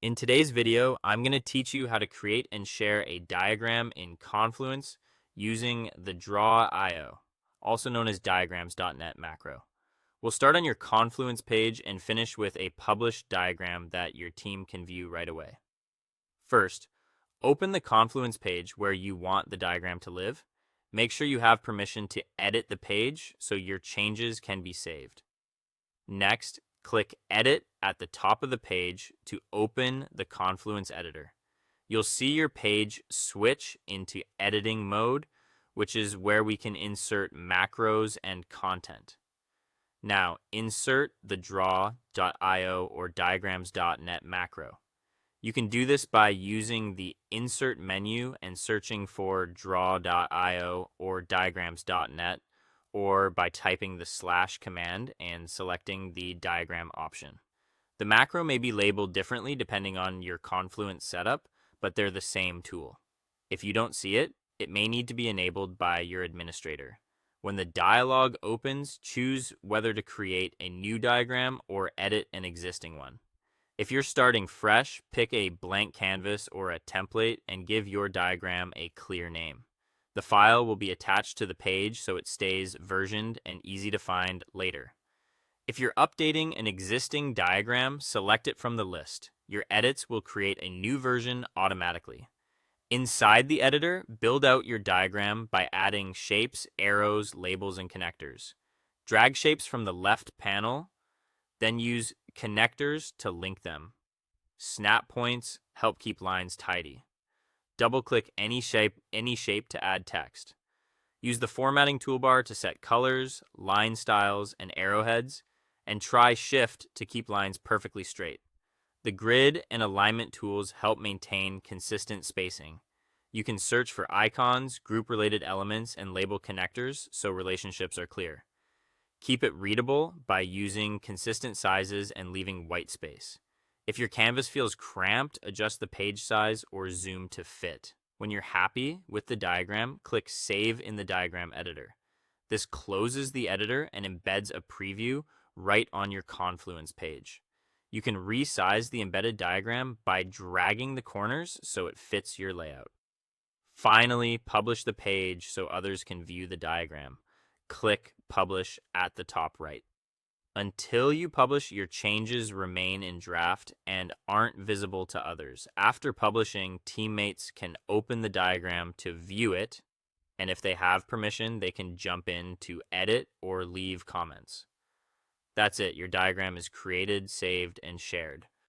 In today's video, I'm going to teach you how to create and share a diagram in Confluence using the draw.io, also known as diagrams.net macro. We'll start on your Confluence page and finish with a published diagram that your team can view right away. First, open the Confluence page where you want the diagram to live. Make sure you have permission to edit the page so your changes can be saved. Next, click Edit at the top of the page to open the Confluence editor. You'll see your page switch into editing mode, which is where we can insert macros and content. Now, insert the draw.io or diagrams.net macro. You can do this by using the Insert menu and searching for draw.io or diagrams.net, or by typing the / command and selecting the diagram option. The macro may be labeled differently depending on your Confluence setup, but they're the same tool. If you don't see it, it may need to be enabled by your administrator. When the dialog opens, choose whether to create a new diagram or edit an existing one. If you're starting fresh, pick a blank canvas or a template and give your diagram a clear name. The file will be attached to the page so it stays versioned and easy to find later. If you're updating an existing diagram, select it from the list. Your edits will create a new version automatically. Inside the editor, build out your diagram by adding shapes, arrows, labels, and connectors. Drag shapes from the left panel, then use connectors to link them. Snap points help keep lines tidy. Double-click any shape to add text. Use the formatting toolbar to set colors, line styles, and arrowheads, and try Shift to keep lines perfectly straight. The grid and alignment tools help maintain consistent spacing. You can search for icons, group-related elements, and label connectors so relationships are clear. Keep it readable by using consistent sizes and leaving white space. If your canvas feels cramped, adjust the page size or zoom to fit. When you're happy with the diagram, click Save in the Diagram Editor. This closes the editor and embeds a preview right on your Confluence page. You can resize the embedded diagram by dragging the corners so it fits your layout. Finally, publish the page so others can view the diagram. Click Publish at the top right. Until you publish, your changes remain in draft and aren't visible to others. After publishing, teammates can open the diagram to view it, and if they have permission, they can jump in to edit or leave comments. That's it. Your diagram is created, saved, and shared.